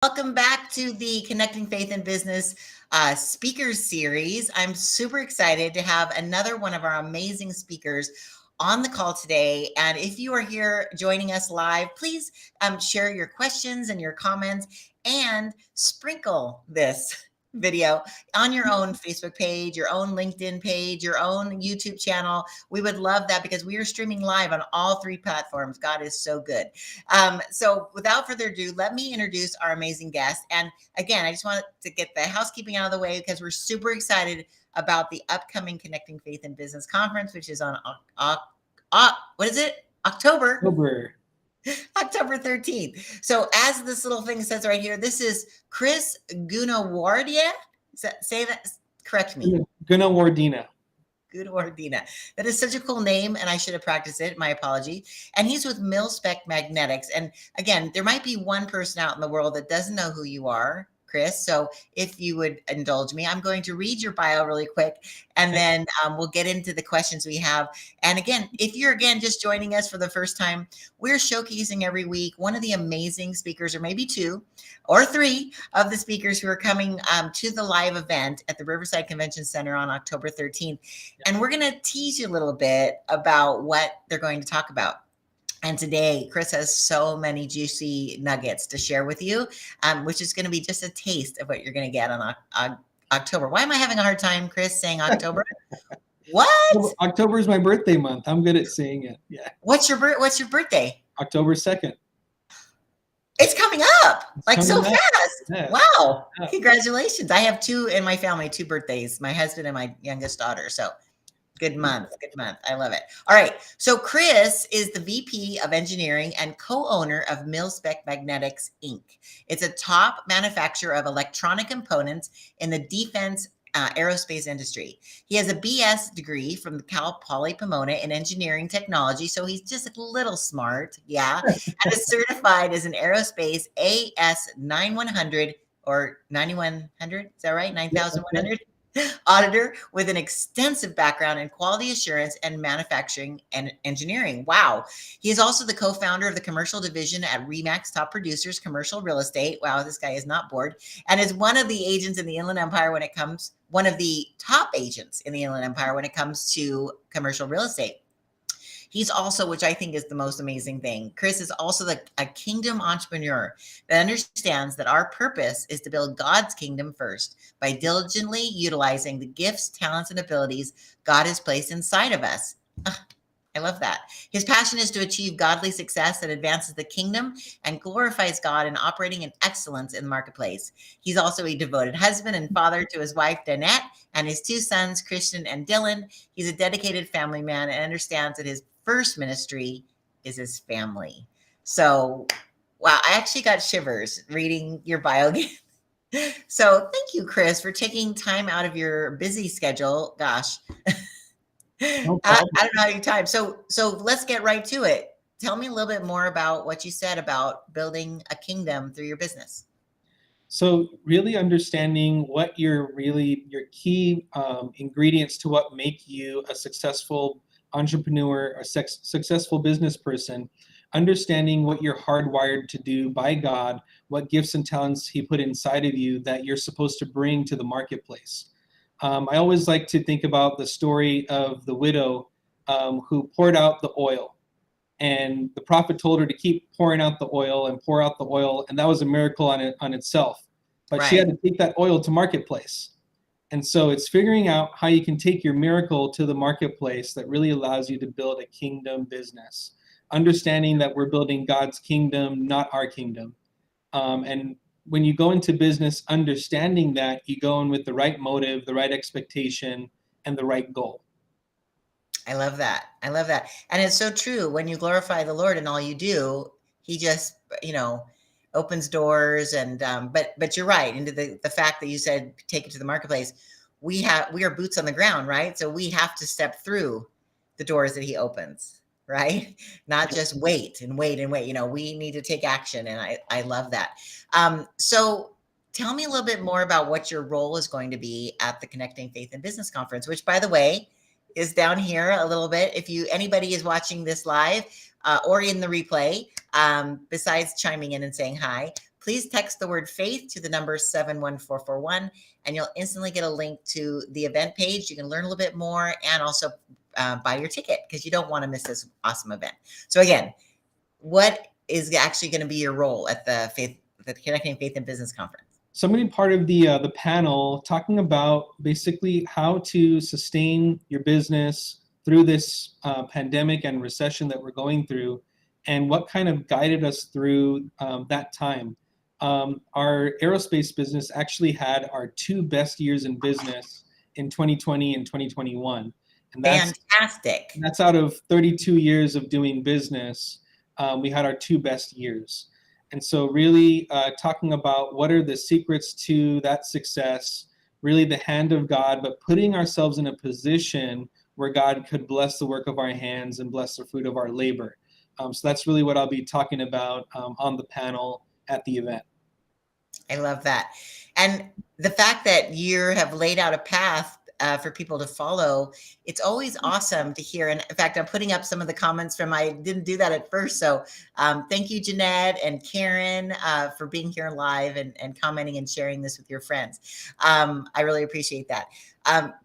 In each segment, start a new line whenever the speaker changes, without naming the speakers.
Welcome back to the Connecting Faith and Business Speakers Series. I'm super excited to have another one of our amazing speakers on the call today. And if you are here joining us live, please share your questions and your comments and sprinkle this video on your own Facebook page, your own LinkedIn page, your own YouTube channel. We would love that because we are streaming live on all three platforms. God is so good. So without further ado, let me introduce our amazing guest. And again, I just wanted to get the housekeeping out of the way because we're super excited about the upcoming Connecting Faith and Business Conference, which is on what is it? October 13th. So as this little thing says right here, this is Kris Gunewardena. Say that, correct me.
Gunewardena.
Gunewardena. That is such a cool name, and I should have practiced it. My apology. And he's with Mil-Spec Magnetics. And again, there might be one person out in the world that doesn't know who you are, Kris. So if you would indulge me, I'm going to read your bio really quick, and then we'll get into the questions we have. And again, if you're just joining us for the first time, we're showcasing every week one of the amazing speakers, or maybe two or three of the speakers who are coming to the live event at the Riverside Convention Center on October 13th. And we're going to tease you a little bit about what they're going to talk about. And today, Kris has so many juicy nuggets to share with you, which is going to be just a taste of what you're going to get on October. Why am I having a hard time, Kris, saying October? What?
October is my birthday month. I'm good at saying it. Yeah.
What's your birthday?
October 2nd.
It's coming up so fast. Yeah. Wow. Yeah. Congratulations. I have two in my family, two birthdays, my husband and my youngest daughter. So good month. I love it. All right. So Kris is the VP of Engineering and co-owner of Mil-Spec Magnetics, Inc. It's a top manufacturer of electronic components in the defense aerospace industry. He has a BS degree from Cal Poly Pomona in engineering technology, so he's just a little smart, yeah, and is certified as an aerospace AS9100 or 9100, is that right? 9100 auditor with an extensive background in quality assurance and manufacturing and engineering. Wow. He is also the co-founder of the commercial division at Remax Top Producers Commercial Real Estate. Wow, this guy is not bored. And is one of the agents in the Inland Empire one of the top agents in the Inland Empire when it comes to commercial real estate. He's also, which I think is the most amazing thing, Kris is also a kingdom entrepreneur that understands that our purpose is to build God's kingdom first by diligently utilizing the gifts, talents, and abilities God has placed inside of us. I love that. His passion is to achieve godly success that advances the kingdom and glorifies God in operating in excellence in the marketplace. He's also a devoted husband and father to his wife, Danette, and his two sons, Christian and Dylan. He's a dedicated family man and understands that his first ministry is his family. So, wow, I actually got shivers reading your bio again. So thank you, Kris, for taking time out of your busy schedule. Gosh. No I don't know how you time. So let's get right to it. Tell me a little bit more about what you said about building a kingdom through your business.
So really understanding what your key ingredients to what make you a successful entrepreneur, a successful business person, understanding what you're hardwired to do by God, what gifts and talents He put inside of you that you're supposed to bring to the marketplace. I always like to think about the story of the widow who poured out the oil. And the prophet told her to keep pouring out the oil and pour out the oil. And that was a miracle on itself. But she had to take that oil to marketplace. And so it's figuring out how you can take your miracle to the marketplace that really allows you to build a kingdom business. Understanding that we're building God's kingdom, not our kingdom. And when you go into business, understanding that, you go in with the right motive, the right expectation, and the right goal.
I love that. And it's so true. When you glorify the Lord in all you do, He just, opens doors. And but you're right. Into the fact that you said take it to the marketplace. We are boots on the ground, right? So we have to step through the doors that He opens, right? Not just wait and wait. We need to take action. And I love that. So tell me a little bit more about what your role is going to be at the Connecting Faith and Business Conference, which, by the way, is down here a little bit. If anybody is watching this live or in the replay, besides chiming in and saying hi, please text the word faith to the number 71441, and you'll instantly get a link to the event page. You can learn a little bit more and also buy your ticket, because you don't want to miss this awesome event. So again, what is actually going to be your role at the Connecting Faith and Business Conference?
So I'm going to be part of the panel talking about basically how to sustain your business through this pandemic and recession that we're going through, and what kind of guided us through that time. Our aerospace business actually had our 2 best years in business in 2020 and 2021. And
Fantastic.
that's out of 32 years of doing business. We had our 2 best years. And so really talking about what are the secrets to that success, really the hand of God, but putting ourselves in a position where God could bless the work of our hands and bless the fruit of our labor. So that's really what I'll be talking about on the panel at the event.
I love that. And the fact that you have laid out a path for people to follow, it's always awesome to hear. And in fact, I'm putting up some of the comments from, I didn't do that at first. So thank you, Jeanette and Karen, for being here live and commenting and sharing this with your friends. I really appreciate that.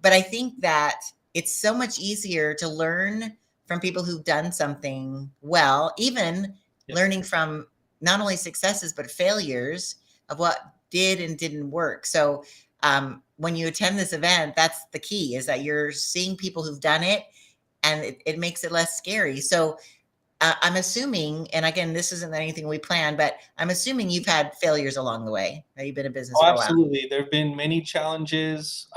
But I think that it's so much easier to learn from people who've done something well, even learning from not only successes, but failures of what did and didn't work. So when you attend this event, that's the key, is that you're seeing people who've done it, and it makes it less scary. So I'm assuming, and again, this isn't anything we planned, but I'm assuming you've had failures along the way. You've been in business for a while.
Absolutely. There have been many challenges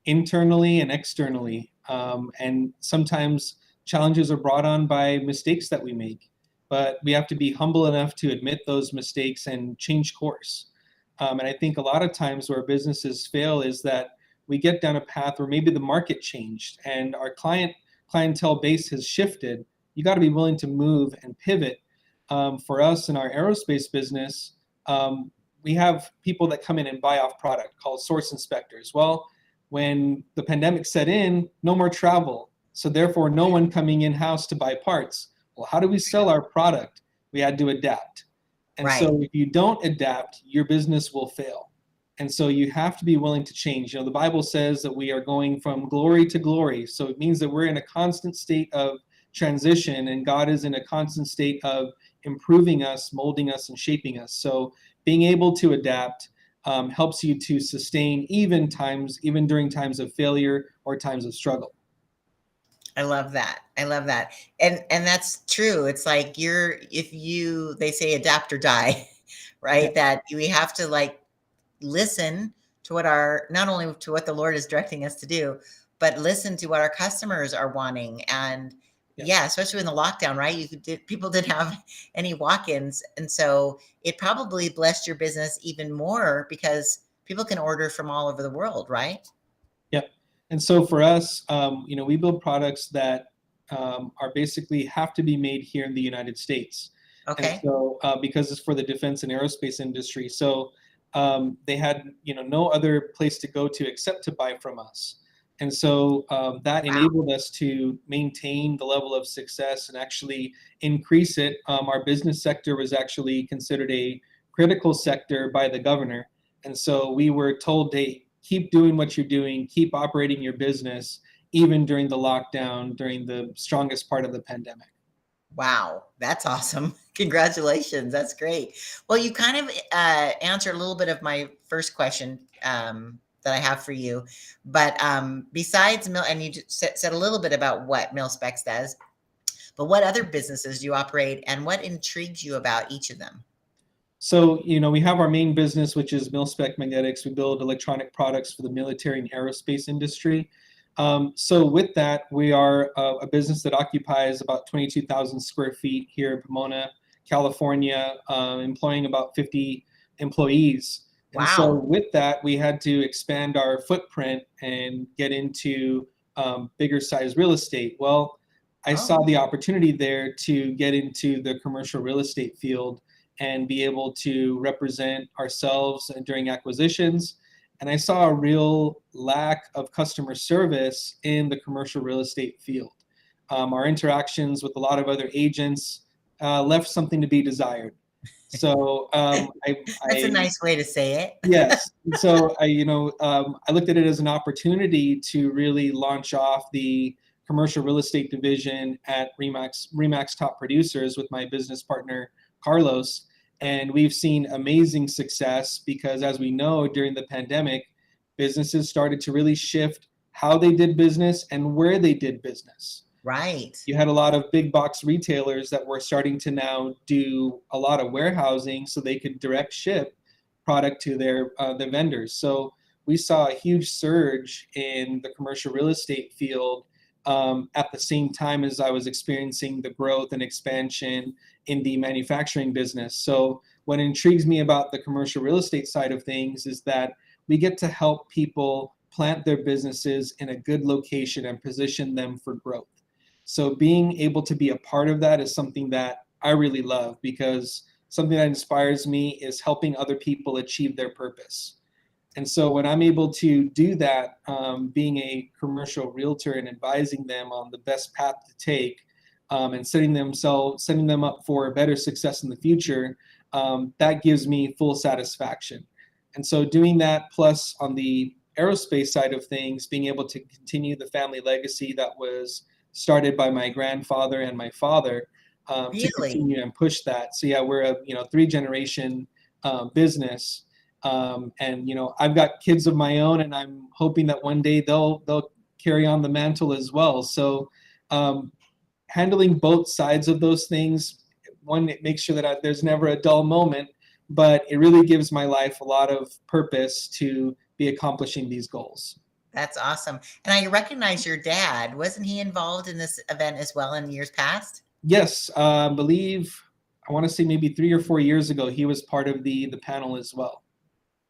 internally and externally. And sometimes challenges are brought on by mistakes that we make. But we have to be humble enough to admit those mistakes and change course. And I think a lot of times where businesses fail is that we get down a path where maybe the market changed and our clientele base has shifted. You got to be willing to move and pivot. For us in our aerospace business, we have people that come in and buy off product called source inspectors. Well, when the pandemic set in, no more travel. So therefore, no one coming in-house to buy parts. Well, how do we sell our product? We had to adapt. And so if you don't adapt, your business will fail. And so you have to be willing to change. You know, the Bible says that we are going from glory to glory. So it means that we're in a constant state of transition, and God is in a constant state of improving us, molding us, and shaping us. So being able to adapt helps you to sustain even during times of failure or times of struggle.
I love that. I love that. And that's true. It's like they say adapt or die, right? Yeah. That we have to like listen to not only to what the Lord is directing us to do, but listen to what our customers are wanting. And especially in the lockdown, right? People didn't have any walk-ins. And so it probably blessed your business even more because people can order from all over the world, right?
Yep. And so for us, we build products that are basically have to be made here in the United States. Okay. And so because it's for the defense and aerospace industry, so they had no other place to go to except to buy from us. And so that enabled us to maintain the level of success and actually increase it. Our business sector was actually considered a critical sector by the governor. And so we were told, hey, keep doing what you're doing, keep operating your business, even during the lockdown, during the strongest part of the pandemic.
Wow, that's awesome. Congratulations. That's great. Well, you kind of answered a little bit of my first question that I have for you. But besides and you said a little bit about what Mil-Spec does, but what other businesses do you operate and what intrigues you about each of them?
So, we have our main business, which is Mil-Spec Magnetics. We build electronic products for the military and aerospace industry. So with that, we are a business that occupies about 22,000 square feet here in Pomona, California, employing about 50 employees. Wow. And so with that, we had to expand our footprint and get into bigger size real estate. Well, I saw the opportunity there to get into the commercial real estate field and be able to represent ourselves during acquisitions. And I saw a real lack of customer service in the commercial real estate field. Our interactions with a lot of other agents left something to be desired. So
That's a nice way to say it.
yes. So I looked at it as an opportunity to really launch off the commercial real estate division at Remax Top Producers with my business partner, Carlos. And we've seen amazing success because, as we know, during the pandemic, businesses started to really shift how they did business and where they did business.
Right.
You had a lot of big box retailers that were starting to now do a lot of warehousing so they could direct ship product to their the vendors. So we saw a huge surge in the commercial real estate field at the same time as I was experiencing the growth and expansion in the manufacturing business. So what intrigues me about the commercial real estate side of things is that we get to help people plant their businesses in a good location and position them for growth. So being able to be a part of that is something that I really love, because something that inspires me is helping other people achieve their purpose. And so when I'm able to do that, being a commercial realtor and advising them on the best path to take, and setting them up for a better success in the future, that gives me full satisfaction. And so doing that, plus on the aerospace side of things, being able to continue the family legacy that was started by my grandfather and my father, to continue and push that. So yeah, we're a 3-generation business, and I've got kids of my own, and I'm hoping that one day they'll carry on the mantle as well. So handling both sides of those things, one, it makes sure that there's never a dull moment, but it really gives my life a lot of purpose to be accomplishing these goals.
That's awesome. And I recognize your dad. Wasn't he involved in this event as well in years past?
Yes, I want to say maybe 3 or 4 years ago, he was part of the panel as well.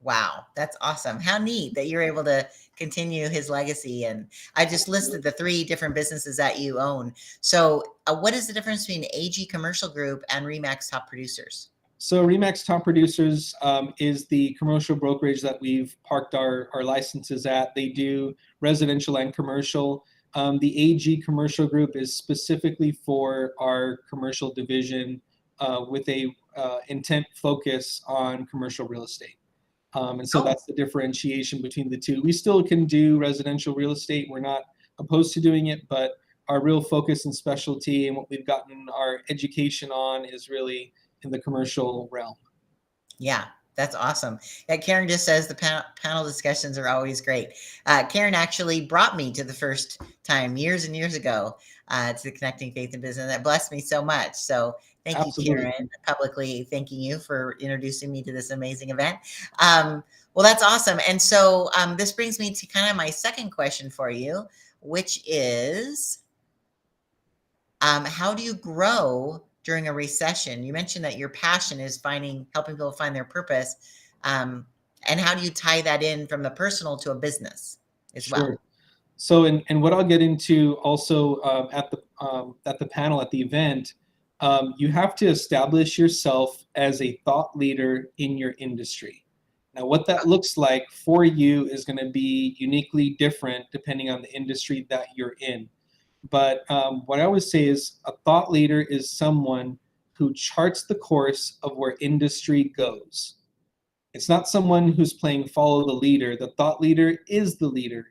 Wow, that's awesome. How neat that you're able to continue his legacy. And I just listed the 3 different businesses that you own. So what is the difference between AG Commercial Group and Remax Top Producers?
So Remax Top Producers is the commercial brokerage that we've parked our licenses at. They do residential and commercial. The AG Commercial Group is specifically for our commercial division, with a intent focus on commercial real estate. And so that's the differentiation between the two. We still can do residential real estate. We're not opposed to doing it, but our real focus and specialty and what we've gotten our education on is really in the commercial realm.
Yeah, that's awesome. Yeah, Karen just says the panel discussions are always great. Karen actually brought me to the first time years and years ago to the Connecting Faith and Business. That blessed me so much. So thank you, Karen, publicly thanking you for introducing me to this amazing event. Well, that's awesome. And so this brings me to kind of my second question for you, which is, how do you grow during a recession? You mentioned that your passion is helping people find their purpose. And how do you tie that in from the personal to a business as well?
So, and what I'll get into also at the panel at the event, you have to establish yourself as a thought leader in your industry. Now, what that looks like for you is going to be uniquely different depending on the industry that you're in. But what I always say is a thought leader is someone who charts the course of where industry goes. It's not someone who's playing follow the leader. The thought leader is the leader.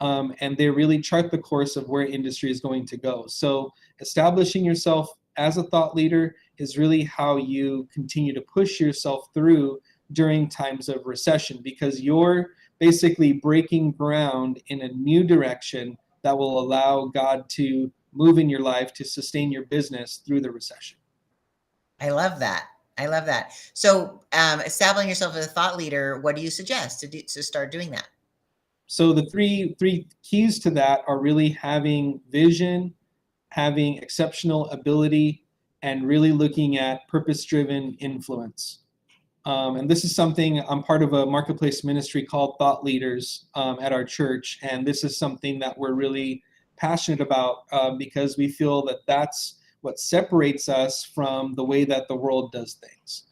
And they really chart the course of where industry is going to go. So establishing yourself as a thought leader is really how you continue to push yourself through during times of recession, because you're basically breaking ground in a new direction that will allow God to move in your life to sustain your business through the recession.
I love that. I love that. So establishing yourself as a thought leader, what do you suggest to start doing that?
So the three keys to that are really having vision, having exceptional ability, and really looking at purpose-driven influence. And this is something, I'm part of a marketplace ministry called Thought Leaders at our church. And this is something that we're really passionate about because we feel that that's what separates us from the way that the world does things.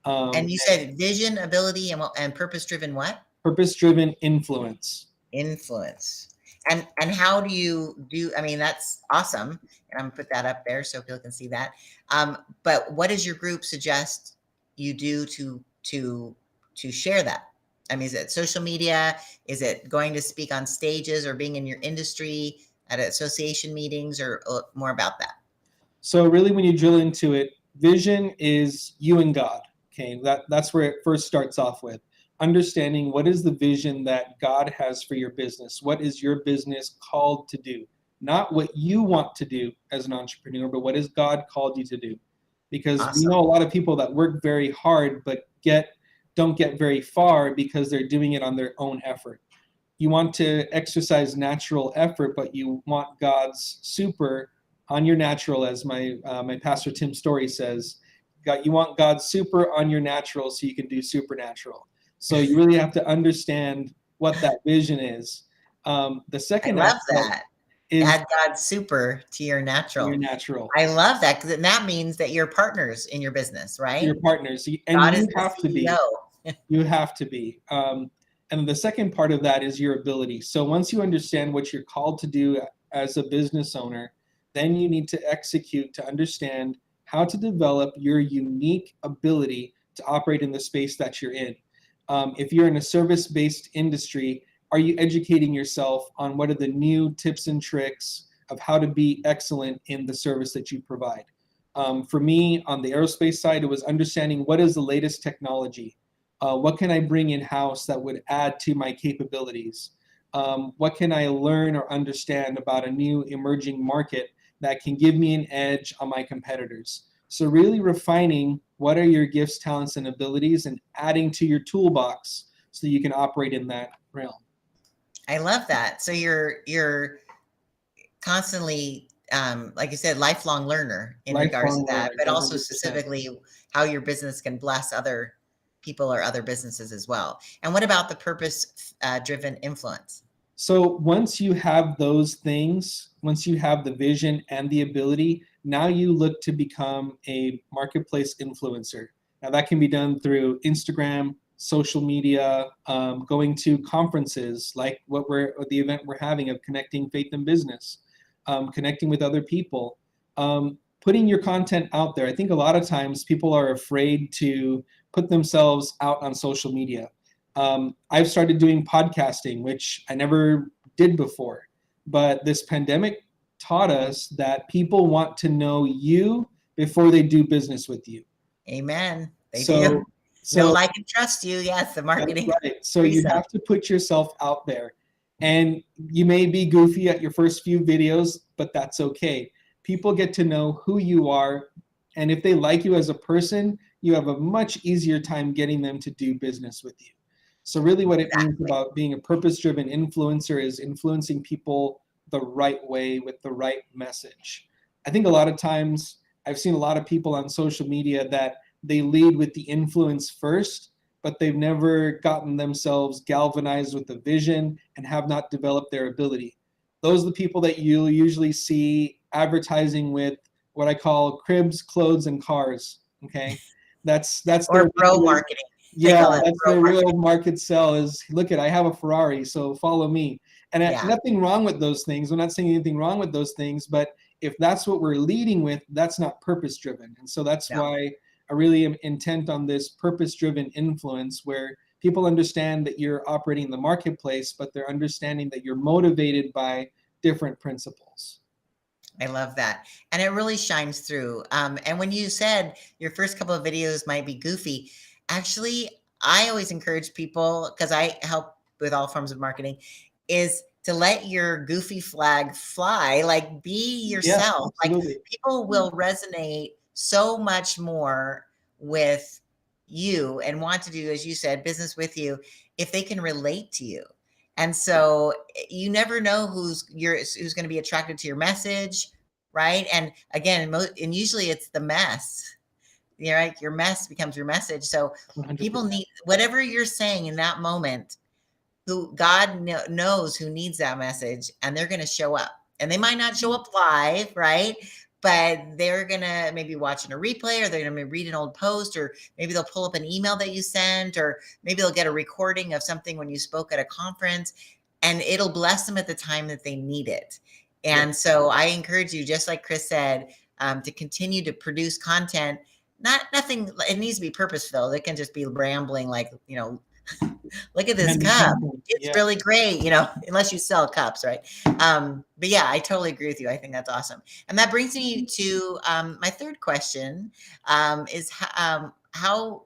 And you said vision, ability, and purpose-driven what?
Purpose-driven influence.
Influence. And how do you do, I mean, that's awesome. And I'm gonna put that up there so people can see that. But what does your group suggest you do to share that? I mean, is it social media? Is it going to speak on stages or being in your industry at association meetings, or more about that?
So really, when you drill into it, vision is you and God. Okay, that's where it first starts off with understanding what is the vision that God has for your business. What is your business called to do? Not what you want to do as an entrepreneur, but what has God called you to do? Because we
Awesome.
know a lot of people that work very hard but don't get very far because they're doing it on their own effort. You want to exercise natural effort, but you want God's super on your natural, as my pastor Tim Story says. You want God's super on your natural so you can do supernatural. So you really have to understand what that vision is. The second
I love
aspect
that.
is
Add God's super to your natural.
your natural.
I love that, because that means that you're partners in your business, right?
Your partners, and
God
you
is the
have to be.
CEO.
You have to be. And the second part of that is your ability. So once you understand what you're called to do as a business owner, then you need to execute to understand how to develop your unique ability to operate in the space that you're in. If you're in a service-based industry, are you educating yourself on what are the new tips and tricks of how to be excellent in the service that you provide? For me, on the aerospace side, it was understanding what is the latest technology. What can I bring in-house that would add to my capabilities? What can I learn or understand about a new emerging market that can give me an edge on my competitors? So really refining what are your gifts, talents, and abilities, and adding to your toolbox so you can operate in that realm.
I love that. So you're constantly, like you said, lifelong learner in regards to that, but also
100%.
specifically how your business can bless other people or other businesses as well. And what about the purpose driven influence?
So once you have those things, once you have the vision and the ability, now you look to become a marketplace influencer. Now that can be done through Instagram, social media, going to conferences like the event we're having of Connecting Faith and Business, connecting with other people, putting your content out there. I think a lot of times people are afraid to put themselves out on social media. I've started doing podcasting, which I never did before. But this pandemic taught us that people want to know you before they do business with you.
Amen. They
So,
do. Know, like, and trust you. Yes, the marketing.
That's right. So you have to put yourself out there. And you may be goofy at your first few videos, but that's okay. People get to know who you are. And if they like you as a person, you have a much easier time getting them to do business with you. So really what it means about being a purpose-driven influencer is influencing people the right way with the right message. I think a lot of times I've seen a lot of people on social media that they lead with the influence first, but they've never gotten themselves galvanized with the vision and have not developed their ability. Those are the people that you'll usually see advertising with what I call cribs, clothes, and cars. Okay, that's
or pro marketing.
Yeah, that's their real market sell is, look at, I have a Ferrari, so follow me. And nothing wrong with those things. I'm not saying anything wrong with those things, but if that's what we're leading with, that's not purpose driven. And so that's why I really am intent on this purpose driven influence, where people understand that you're operating in the marketplace, but they're understanding that you're motivated by different principles.
I love that. And it really shines through. And when you said your first couple of videos might be goofy, actually, I always encourage people, because I help with all forms of marketing, is to let your goofy flag fly, like be yourself. Like people will resonate so much more with you and want to do, as you said, business with you if they can relate to you. And so you never know who's going to be attracted to your message, right? And again, and usually it's the mess. You're right, your mess becomes your message. So 100%. People need whatever you're saying in that moment. Who God knows who needs that message, and they're going to show up. And they might not show up live, right? But they're going to maybe watch in a replay, or they're going to read an old post, or maybe they'll pull up an email that you sent, or maybe they'll get a recording of something when you spoke at a conference, and it'll bless them at the time that they need it. And so I encourage you, just like Kris said, to continue to produce content nothing. It needs to be purpose filled. It can just be rambling, like, look at this cup. It's really great, unless you sell cups, right? But yeah, I totally agree with you. I think that's awesome. And that brings me to my third question, is how,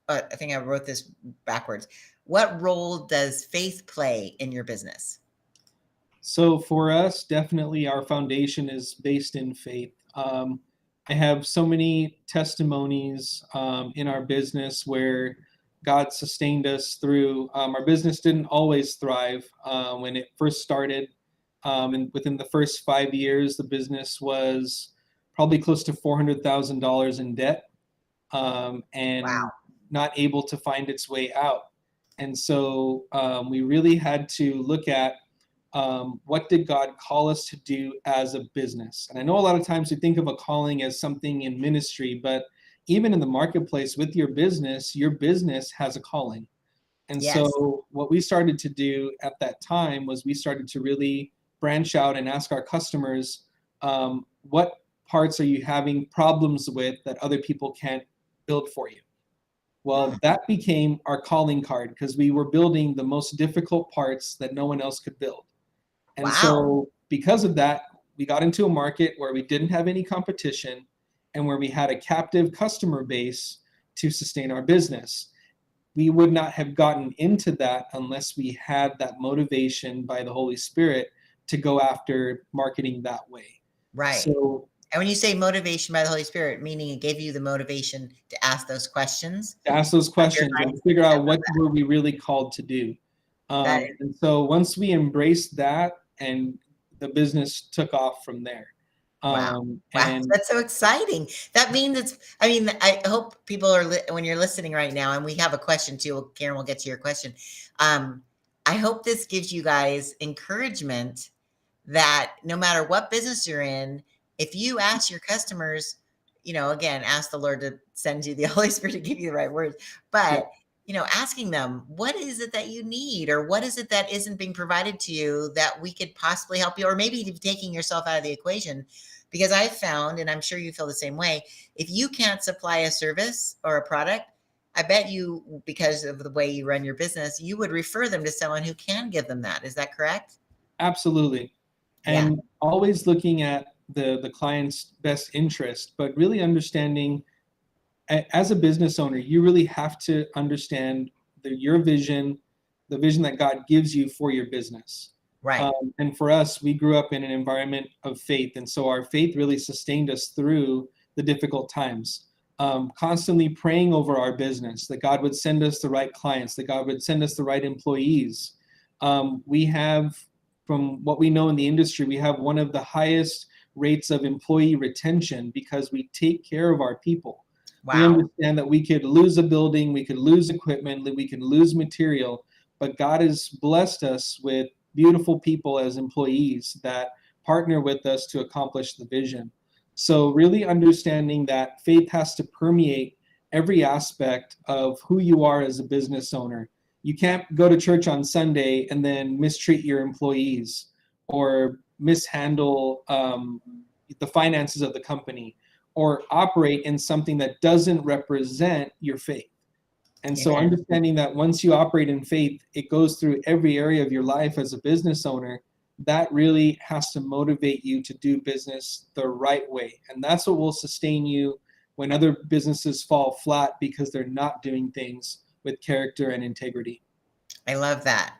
I think I wrote this backwards. What role does faith play in your business?
So for us, definitely our foundation is based in faith. I have so many testimonies in our business where God sustained us through. Our business didn't always thrive when it first started. And within the first 5 years, the business was probably close to $400,000 in debt, and
Wow.
not able to find its way out. And so we really had to look at what did God call us to do as a business? And I know a lot of times we think of a calling as something in ministry, but even in the marketplace with your business has a calling. And
Yes.
so what we started to do at that time was we started to really branch out and ask our customers, what parts are you having problems with that other people can't build for you? Well, that became our calling card because we were building the most difficult parts that no one else could build. And
Wow.
so because of that, we got into a market where we didn't have any competition and where we had a captive customer base to sustain our business. We would not have gotten into that unless we had that motivation by the Holy Spirit to go after marketing that way.
Right.
So,
and when you say motivation by the Holy Spirit, meaning it gave you the motivation to ask those questions?
To ask those questions and figure out what were we really called to do. And so once we embraced that, and the business took off from there.
Wow. And that's so exciting. That means I hope people are, when you're listening right now, and we have a question too, Karen, we'll get to your question. I hope this gives you guys encouragement that no matter what business you're in, if you ask your customers, again, ask the Lord to send you the Holy Spirit to give you the right words, but asking them, what is it that you need, or what is it that isn't being provided to you that we could possibly help you, or maybe taking yourself out of the equation. Because I've found, and I'm sure you feel the same way, if you can't supply a service or a product, I bet you, because of the way you run your business, you would refer them to someone who can give them that. Is that correct?
Absolutely. And always looking at the client's best interest, but really understanding, as a business owner, you really have to understand your vision, the vision that God gives you for your business.
Right.
And for us, we grew up in an environment of faith. And so our faith really sustained us through the difficult times. Constantly praying over our business, that God would send us the right clients, that God would send us the right employees. We have, from what we know in the industry, we have one of the highest rates of employee retention because we take care of our people. Wow. We understand that we could lose a building, we could lose equipment, we could lose material, but God has blessed us with beautiful people as employees that partner with us to accomplish the vision. So really understanding that faith has to permeate every aspect of who you are as a business owner. You can't go to church on Sunday and then mistreat your employees or mishandle the finances of the company, or operate in something that doesn't represent your faith. And so understanding that once you operate in faith, it goes through every area of your life as a business owner. That really has to motivate you to do business the right way. And that's what will sustain you when other businesses fall flat because they're not doing things with character and integrity.
I love that.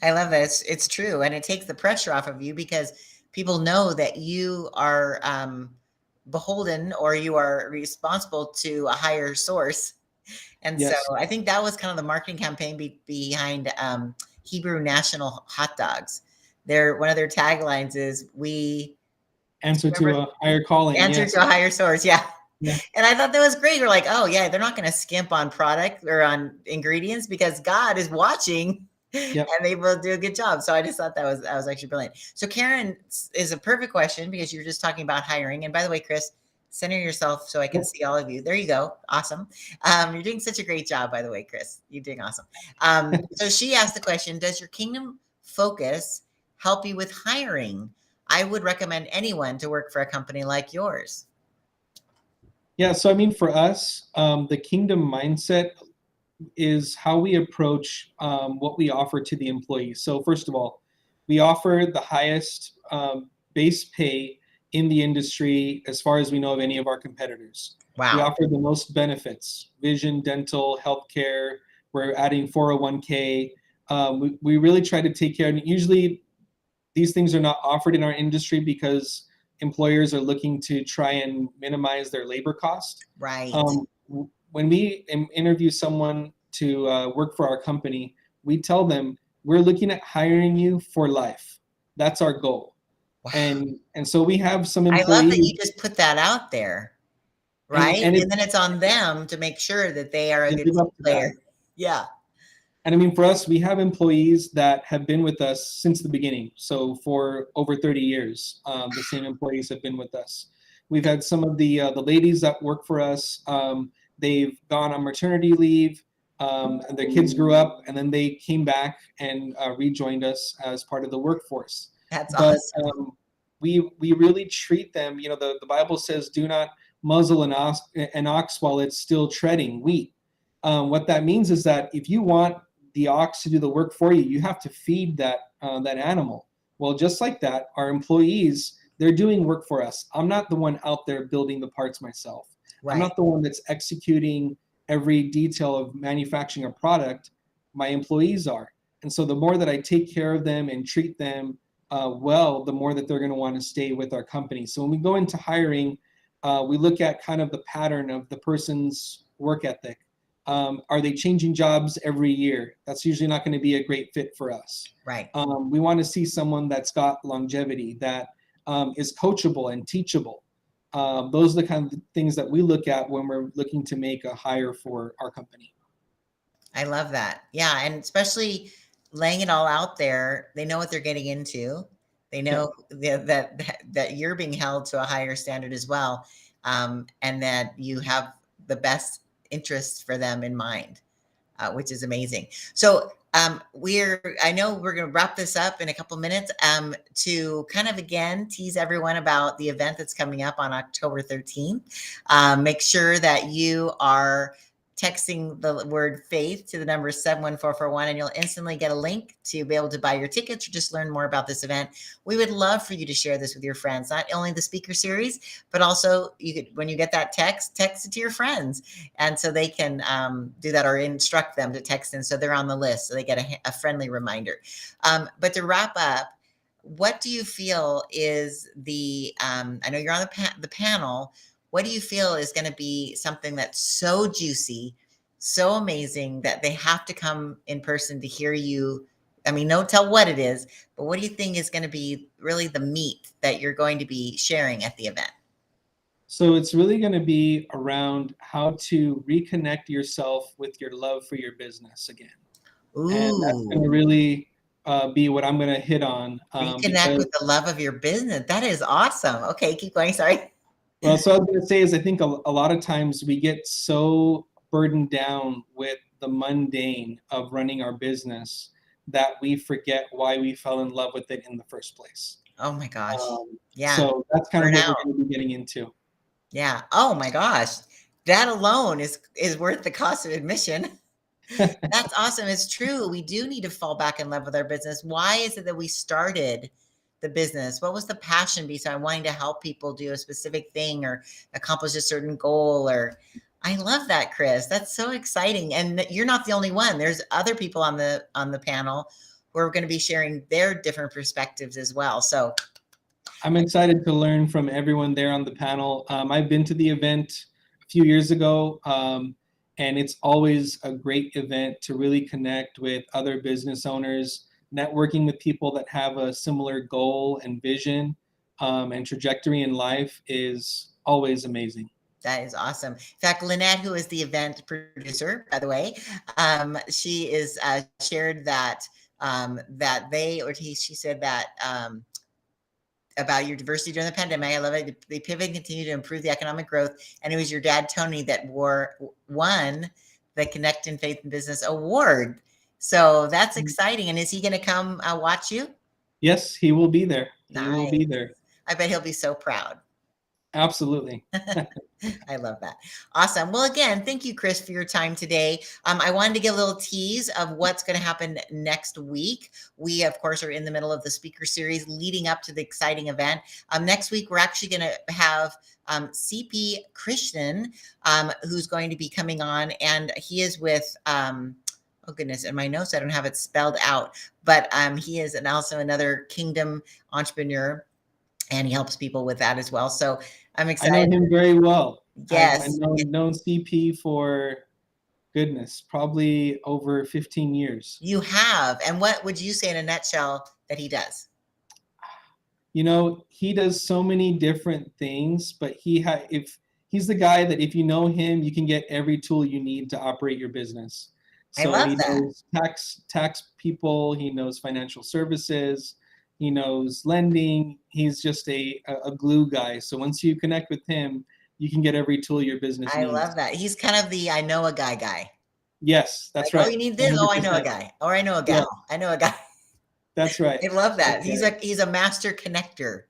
I love that. It's true. And it takes the pressure off of you because people know that you are beholden, or you are responsible to a higher source. And so I think that was kind of the marketing campaign behind Hebrew National Hot Dogs. One of their taglines is, we
answer to a higher calling.
Answer to a higher source. Yeah. And I thought that was great. We're like, oh yeah, they're not going to skimp on product or on ingredients because God is watching and they will do a good job. So I just thought that was actually brilliant. So Karen is a perfect question because you're just talking about hiring. And by the way, Kris, center yourself so I can see all of you. There you go. Awesome. You're doing such a great job, by the way, Kris. You're doing awesome. So she asked the question, does your kingdom focus help you with hiring? I would recommend anyone to work for a company like yours.
Yeah, so I mean, for us, the kingdom mindset is how we approach what we offer to the employees. So first of all, we offer the highest base pay in the industry as far as we know of any of our competitors. We
Wow.
offer the most benefits: vision, dental, healthcare. We're adding 401k. We really try to take care. And usually, these things are not offered in our industry because employers are looking to try and minimize their labor cost.
Right.
When we interview someone to work for our company, we tell them we're looking at hiring you for life. That's our goal.
Wow.
And so we have some
I love that
employees,
you just put that out there, right?
and
And then it's on them to make sure that they are a
they
good
live
team
up to that.
player. Yeah.
And I mean, for us, we have employees that have been with us since the beginning. So for over 30 years, the same employees have been with us. We've had some of the ladies that work for us. They've gone on maternity leave. And their kids grew up, and then they came back and rejoined us as part of the workforce.
That's
But
awesome.
we really treat them. You know, the Bible says, "Do not muzzle an ox while it's still treading wheat." What that means is that if you want the ox to do the work for you, you have to feed that animal. Well, just like that, our employees, they're doing work for us. I'm not the one out there building the parts myself. I'm
Right.
not the one that's executing every detail of manufacturing a product. My employees are. And so the more that I take care of them and treat them well, the more that they're going to want to stay with our company. So when we go into hiring, we look at kind of the pattern of the person's work ethic. Are they changing jobs every year? That's usually not going to be a great fit for us.
Right.
We want to see someone that's got longevity, that is coachable and teachable. Those are the kind of things that we look at when we're looking to make a hire for our company.
I love that. Yeah, and especially laying it all out there. They know what they're getting into. They
Yeah.
know that you're being held to a higher standard as well, and that you have the best interests for them in mind, which is amazing. So I know we're going to wrap this up in a couple minutes to kind of again tease everyone about the event that's coming up on October 13th. Make sure that you are texting the word faith to the number 71441 and you'll instantly get a link to be able to buy your tickets or just learn more about this event. We would love for you to share this with your friends, not only the speaker series, but also you could, when you get that text it to your friends. And so they can do that or instruct them to text in so they're on the list so they get a friendly reminder. But to wrap up, what do you feel is I know you're on the panel. What do you feel is going to be something that's so juicy, so amazing that they have to come in person to hear you? I mean, don't tell what it is, but what do you think is going to be really the meat that you're going to be sharing at the event?
So it's really going to be around how to reconnect yourself with your love for your business again. And that's going to
Ooh,
really be what I'm going to hit on
reconnect
because,
with the love of your business. That is awesome. Okay, keep going. Sorry.
well, so I was going to say is I think a lot of times we get so burdened down with the mundane of running our business that we forget why we fell in love with it in the first place.
Oh my gosh. Yeah,
So that's kind of what we're
burnout.
going to be getting into.
Yeah. Oh my gosh. That alone is worth the cost of admission. That's awesome. It's true. We do need to fall back in love with our business. Why is it that we started the business? What was the passion behind wanting to help people do a specific thing or accomplish a certain goal? Or I love that, Kris. That's so exciting. And you're not the only one. There's other people on the panel who are going to be sharing their different perspectives as well. So
I'm excited to learn from everyone there on the panel. I've been to the event a few years ago, and it's always a great event to really connect with other business owners. Networking with people that have a similar goal and vision and trajectory in life is always amazing.
that is awesome. In fact, Lynette, who is the event producer, by the way, she is shared that that they or he, she said that about your diversity during the pandemic. I love it. They pivot and continue to improve the economic growth. And it was your dad, Tony, that won the Connect in Faith and Business Award. So that's exciting. And is he going to come watch you?
Yes, he will be there. He will
Nice.
be there.
I bet he'll be so proud.
Absolutely.
I love that. Awesome. Well, again, thank you, Kris, for your time today. I wanted to give a little tease of what's going to happen next week. We, of course, are in the middle of the speaker series leading up to the exciting event. Next week, we're actually going to have CP Krishnan, who's going to be coming on, and he is with oh goodness, in my notes, I don't have it spelled out, but he is also another Kingdom entrepreneur, and he helps people with that as well. So I'm excited.
I know him very well.
Yes.
I've known CP for, goodness, probably over 15 years.
You have. And what would you say in a nutshell that he does?
You know, he does so many different things, but if he's the guy that if you know him, you can get every tool you need to operate your business. So
I love
he
that.
knows tax people, he knows financial services, he knows lending. He's just a glue guy. So once you connect with him, you can get every tool your business needs.
I love that. He's kind of the I know a guy.
Yes, that's
like,
right.
Oh, you need this? 100%. Oh, I know a guy. Or I know a gal. Yeah. I know a guy.
That's right.
I love that. Okay. He's a master connector.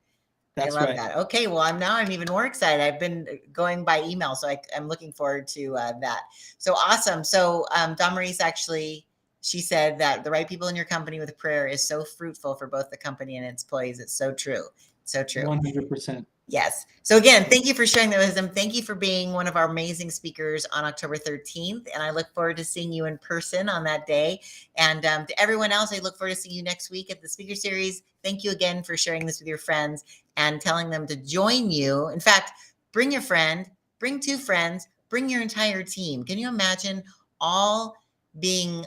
That's
I love
right.
that. Okay, well, I'm even more excited. I've been going by email, so I'm looking forward to that. So awesome. So Damaris actually, she said that the right people in your company with prayer is so fruitful for both the company and its employees. It's so true. So true.
100%.
Yes. So again, thank you for sharing that wisdom. Thank you for being one of our amazing speakers on October 13th. And I look forward to seeing you in person on that day. And to everyone else, I look forward to seeing you next week at the speaker series. Thank you again for sharing this with your friends and telling them to join you. In fact, bring your friend, bring 2 friends, bring your entire team. Can you imagine all being,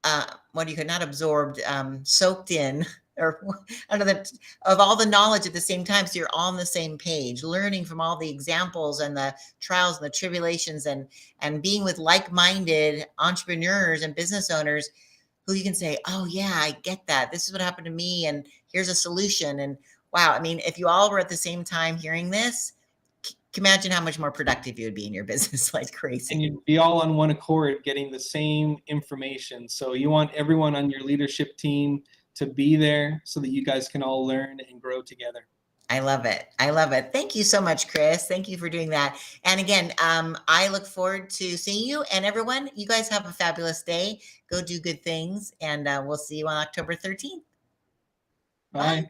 not absorbed, soaked in, or I don't know, of all the knowledge at the same time. So you're all on the same page, learning from all the examples and the trials and the tribulations, and being with like-minded entrepreneurs and business owners who you can say, oh yeah, I get that. This is what happened to me. And here's a solution. And wow, I mean, if you all were at the same time hearing this, imagine how much more productive you would be in your business like crazy.
And you'd be all on one accord getting the same information. So you want everyone on your leadership team to be there so that you guys can all learn and grow together.
I love it. I love it. Thank you so much, Kris. Thank you for doing that. And again, I look forward to seeing you. And everyone, you guys have a fabulous day. Go do good things. And we'll see you on October 13th.
Bye.